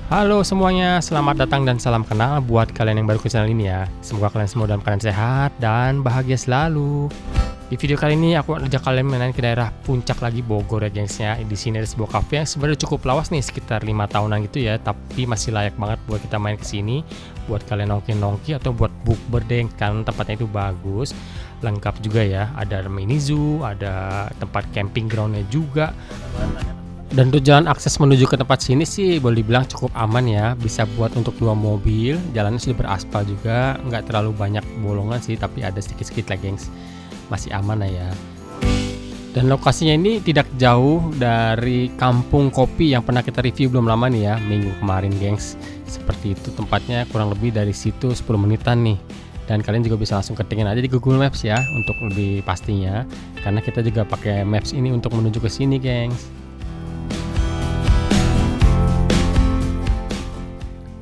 Halo semuanya, selamat datang dan salam kenal buat kalian yang baru ke channel ini ya. Semoga kalian semua dalam keadaan sehat dan bahagia selalu. Di video kali ini aku ajak kalian main ke daerah Puncak lagi, Bogor ya gengs ya. Di sini ada sebuah cafe yang sebenarnya cukup lawas nih, sekitar 5 tahunan gitu ya, tapi masih layak banget buat kita main ke sini. Buat kalian nongki-nongki atau buat bukber deh, kan tempatnya itu bagus. Lengkap juga ya, ada mini zoo, ada tempat camping groundnya juga. Dan untuk jalan akses menuju ke tempat sini sih boleh dibilang cukup aman ya, bisa buat untuk 2 mobil, jalannya sudah beraspal juga, nggak terlalu banyak bolongan sih, tapi ada sedikit-sedikit lah gengs, masih aman lah ya. Dan lokasinya ini tidak jauh dari kampung kopi yang pernah kita review belum lama nih ya, minggu kemarin gengs. Seperti itu tempatnya, kurang lebih dari situ 10 menitan nih. Dan kalian juga bisa langsung ketingin aja di Google Maps ya untuk lebih pastinya, karena kita juga pakai Maps ini untuk menuju ke sini gengs.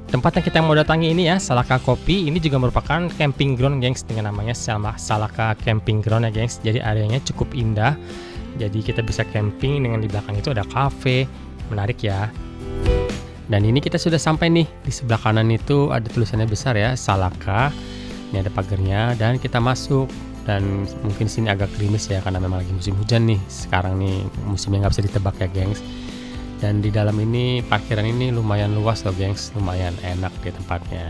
Tempat yang kita mau datangi ini ya, Salaka Kopi, ini juga merupakan camping ground gengs, dengan namanya Salaka Camping Ground ya gengs. Jadi areanya cukup indah, jadi kita bisa camping, dengan di belakang itu ada cafe, menarik ya. Dan ini kita sudah sampai nih, di sebelah kanan itu ada tulisannya besar ya, Salaka. Ini ada pagarnya dan kita masuk. Dan mungkin sini agak gerimis ya, karena memang lagi musim hujan nih. Sekarang nih musimnya nggak bisa ditebak ya gengs. Dan di dalam ini parkiran ini lumayan luas loh gengs, lumayan enak di tempatnya.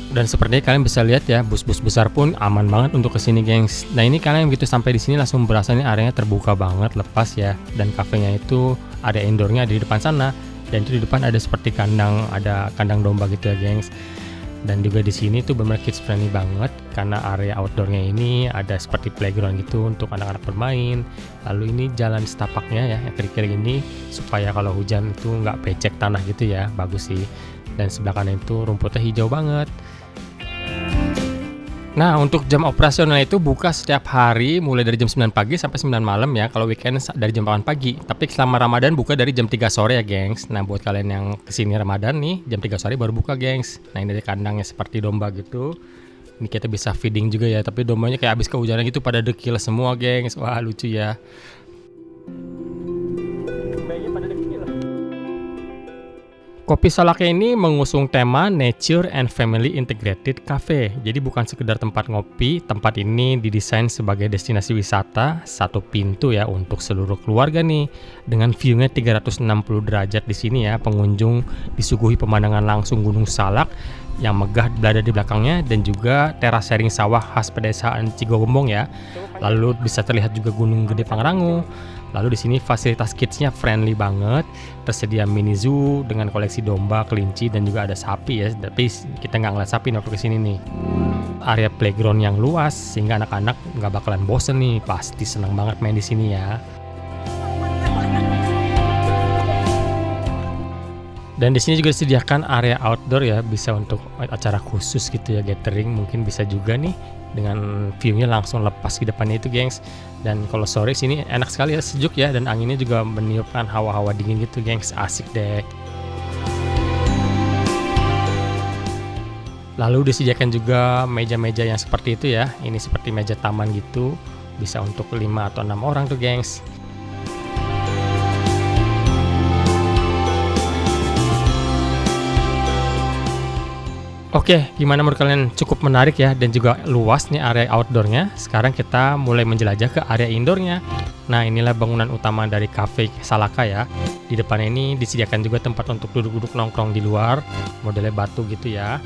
Dan seperti kalian bisa lihat ya, bus-bus besar pun aman banget untuk kesini gengs. Nah ini kalian begitu sampai di sini langsung berasa nih areanya terbuka banget, lepas ya. Dan kafenya itu ada indoornya di depan sana, dan itu di depan ada seperti kandang, ada kandang domba gitu ya gengs. Dan juga di sini tuh benar kids friendly banget, karena area outdoornya ini ada seperti playground gitu untuk anak-anak bermain. Lalu ini jalan setapaknya ya, yang kiri-kiri ini, supaya kalau hujan itu nggak becek tanah gitu ya, bagus sih. Dan sebelah kanan itu rumputnya hijau banget. Nah untuk jam operasional itu buka setiap hari mulai dari jam 9 pagi sampai 9 malam ya, kalau weekend dari jam 8 pagi. Tapi selama Ramadan buka dari jam 3 sore ya gengs. Nah buat kalian yang kesini Ramadan nih, jam 3 sore baru buka gengs. Nah ini dari kandangnya seperti domba gitu. Ini kita bisa feeding juga ya, tapi dombanya kayak habis kehujanan gitu pada dekil semua gengs. Wah lucu ya. Kopi Salaka ini mengusung tema Nature and Family Integrated Cafe. Jadi bukan sekedar tempat ngopi, tempat ini didesain sebagai destinasi wisata satu pintu ya untuk seluruh keluarga nih. Dengan view-nya 360 derajat di sini ya, pengunjung disuguhi pemandangan langsung Gunung Salak yang megah berada di belakangnya, dan juga teras sharing sawah khas pedesaan Cigombong ya. Lalu bisa terlihat juga Gunung Gede Pangrango. Lalu di sini fasilitas kidsnya friendly banget, tersedia mini zoo dengan koleksi domba, kelinci, dan juga ada sapi ya. Tapi kita nggak ngeliat sapi waktu kesini nih. Area playground yang luas sehingga anak-anak nggak bakalan bosen nih, pasti senang banget main di sini ya. Dan di sini juga disediakan area outdoor ya, bisa untuk acara khusus gitu ya, gathering mungkin bisa juga nih, dengan view-nya langsung lepas di depannya itu gengs. Dan kalau sore sini enak sekali ya, sejuk ya, dan anginnya juga meniupkan hawa-hawa dingin gitu gengs, asik deh. Lalu disediakan juga meja-meja yang seperti itu ya, ini seperti meja taman gitu, bisa untuk 5 atau 6 orang tuh gengs. Oke, gimana menurut kalian? Cukup menarik ya, dan juga luas nih area outdoornya. Sekarang kita mulai menjelajah ke area indoornya. Nah inilah bangunan utama dari Cafe Salaka ya. Di depan ini disediakan juga tempat untuk duduk-duduk nongkrong di luar, modelnya batu gitu ya.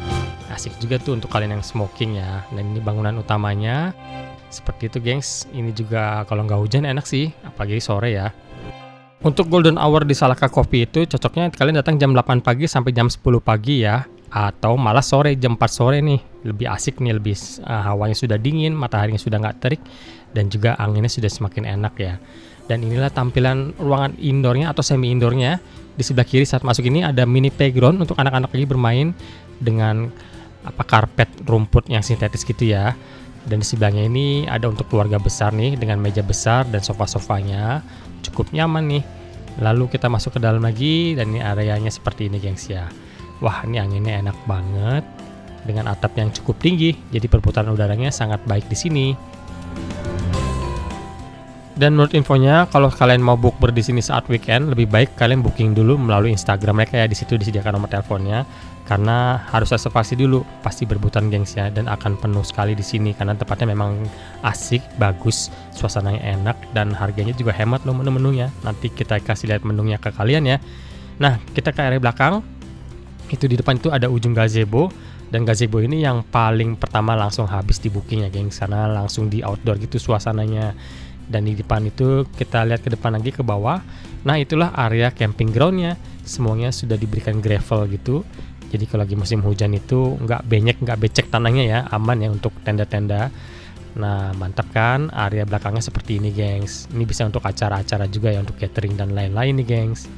Asik juga tuh untuk kalian yang smoking ya. Dan ini bangunan utamanya. Seperti itu gengs. Ini juga kalau nggak hujan enak sih, apalagi sore ya. Untuk golden hour di Salaka Coffee itu cocoknya kalian datang jam 8 pagi sampai jam 10 pagi ya. Atau malah sore, jam 4 sore nih, lebih asik nih, lebih hawanya sudah dingin, mataharinya sudah nggak terik, dan juga anginnya sudah semakin enak ya. Dan inilah tampilan ruangan indoornya atau semi indoornya. Di sebelah kiri saat masuk ini ada mini playground untuk anak-anak lagi bermain dengan karpet rumput yang sintetis gitu ya. Dan di sebelahnya ini ada untuk keluarga besar nih, dengan meja besar dan sofa-sofanya cukup nyaman nih. Lalu kita masuk ke dalam lagi, dan ini areanya seperti ini gengs ya. Wah ini anginnya enak banget, dengan atap yang cukup tinggi, jadi perputaran udaranya sangat baik di sini. Dan menurut infonya, kalau kalian mau bukber di sini saat weekend, lebih baik kalian booking dulu melalui Instagram mereka ya. Di situ disediakan nomor teleponnya, karena harus reservasi dulu, pasti berebutan gengs ya, dan akan penuh sekali di sini karena tempatnya memang asik, bagus, suasananya enak, dan harganya juga hemat loh menu-menunya. Nanti kita kasih lihat menunya ke kalian ya. Nah, kita ke area belakang. Itu di depan itu ada ujung gazebo, dan gazebo ini yang paling pertama langsung habis di booking ya gengs, karena langsung di outdoor gitu suasananya. Dan di depan itu kita lihat ke depan lagi ke bawah. Nah, itulah area camping groundnya. Semuanya sudah diberikan gravel gitu. Jadi kalau lagi musim hujan itu nggak becek tanahnya ya, aman ya untuk tenda-tenda. Nah, mantap kan? Area belakangnya seperti ini gengs. Ini bisa untuk acara-acara juga ya, untuk catering dan lain-lain nih gengs.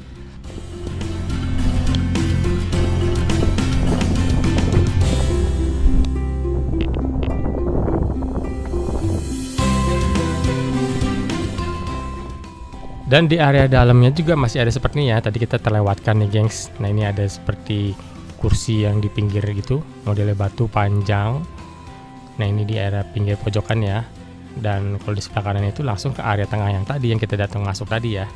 Dan di area dalamnya juga masih ada seperti ini ya. Tadi kita terlewatkan nih gengs. Nah, ini ada seperti kursi yang di pinggir gitu, modelnya batu panjang. Nah, ini di area pinggir pojokan ya. Dan kalau di sebelah kanan itu langsung ke area tengah yang tadi yang kita datang masuk tadi ya.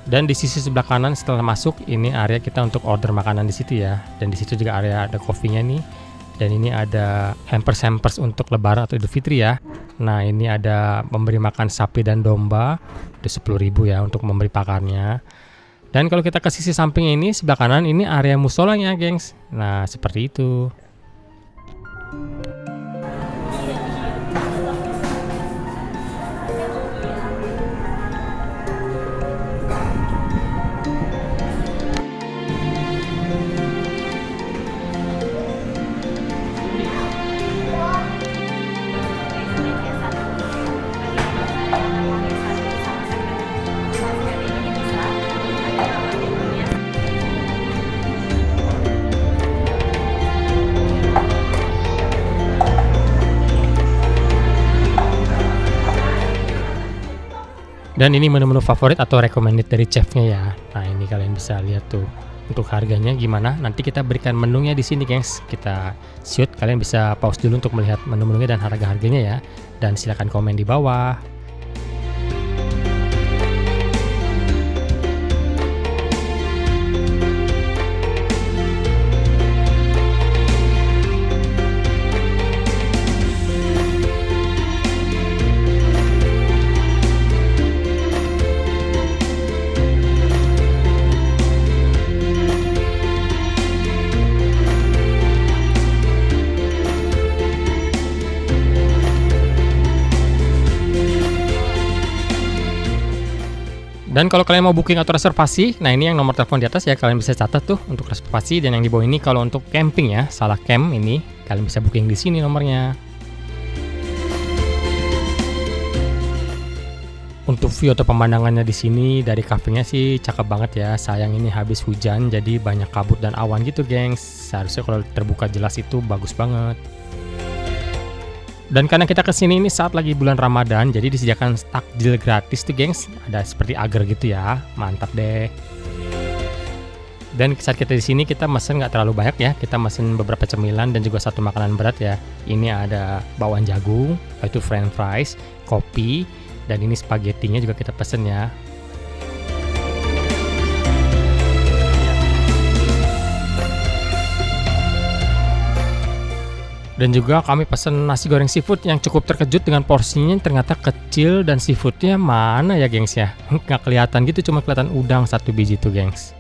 Dan di sisi sebelah kanan setelah masuk, ini area kita untuk order makanan di situ ya. Dan di situ juga area ada coffee-nya nih. Dan ini ada hampers untuk lebaran atau Idul Fitri ya. Nah, ini ada memberi makan sapi dan domba. Itu 10.000 ya untuk memberi pakannya. Dan kalau kita ke sisi samping ini, sebelah kanan ini area musolanya, gengs. Nah, seperti itu. Dan ini menu-menu favorit atau recommended dari chefnya ya. Nah, ini kalian bisa lihat tuh. Untuk harganya gimana? Nanti kita berikan menunya di sini, gengs. Kita shoot, kalian bisa pause dulu untuk melihat menu-menunya dan harga-harganya ya. Dan silakan komen di bawah. Dan kalau kalian mau booking atau reservasi, nah ini yang nomor telepon di atas ya, kalian bisa catat tuh untuk reservasi. Dan yang di bawah ini kalau untuk camping ya, salah camp ini, kalian bisa booking di sini nomornya. Untuk view atau pemandangannya di sini dari kafenya sih cakep banget ya. Sayang ini habis hujan jadi banyak kabut dan awan gitu, gengs. Seharusnya kalau terbuka jelas itu bagus banget. Dan karena kita kesini ini saat lagi bulan Ramadan, jadi disediakan takjil gratis tuh, gengs. Ada seperti agar gitu ya, mantap deh. Dan saat kita di sini kita mesen nggak terlalu banyak ya, kita mesen beberapa cemilan dan juga satu makanan berat ya. Ini ada bakwan jagung, yaitu french fries, kopi, dan ini spagettinya juga kita pesen ya. Dan juga kami pesen nasi goreng seafood yang cukup terkejut dengan porsinya ternyata kecil dan seafoodnya mana ya, gengs ya. Nggak kelihatan gitu, cuma kelihatan udang satu biji tuh, gengs.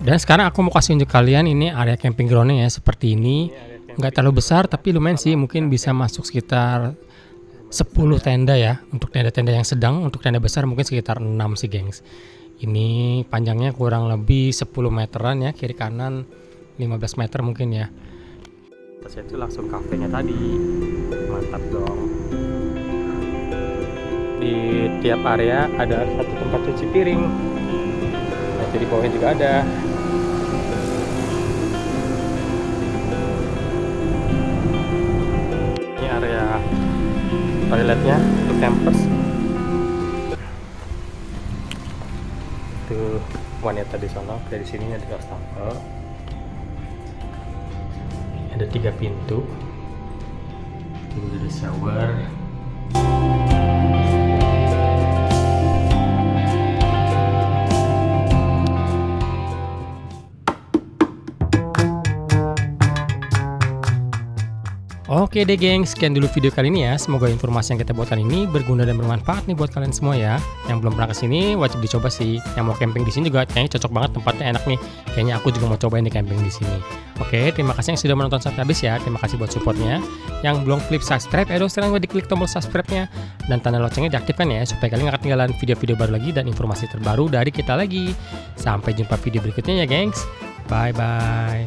Dan sekarang aku mau kasih unjuk kalian ini area camping groundnya ya, seperti ini. Nggak terlalu besar tapi lumayan sih, mungkin bisa masuk sekitar 10 tenda ya. Untuk tenda-tenda yang sedang, untuk tenda besar mungkin sekitar 6 sih, gengs. Ini panjangnya kurang lebih 10 meteran ya, kiri kanan 15 meter mungkin ya. Terus itu langsung kafenya tadi, mantap dong. Di Di tiap area ada satu tempat cuci piring. Nah, jadi bawahnya juga ada. Ini area toiletnya untuk campers. Tuh wanita di sana, dari sini ada wastafel. Ada 3 pintu. Ini ada shower. Oke deh geng, sekian dulu video kali ini ya. Semoga informasi yang kita buatkan ini berguna dan bermanfaat nih buat kalian semua ya. Yang belum pernah kesini wajib dicoba sih. Yang mau camping di sini juga kayaknya cocok banget, tempatnya enak nih. Kayaknya aku juga mau cobain di camping di sini. Oke, terima kasih yang sudah menonton sampai habis ya. Terima kasih buat supportnya. Yang belum klik subscribe, sekarang gue diklik tombol subscribe-nya dan tanda loncengnya diaktifkan ya, supaya kalian gak ketinggalan video-video baru lagi dan informasi terbaru dari kita lagi. Sampai jumpa video berikutnya ya gengs. Bye bye.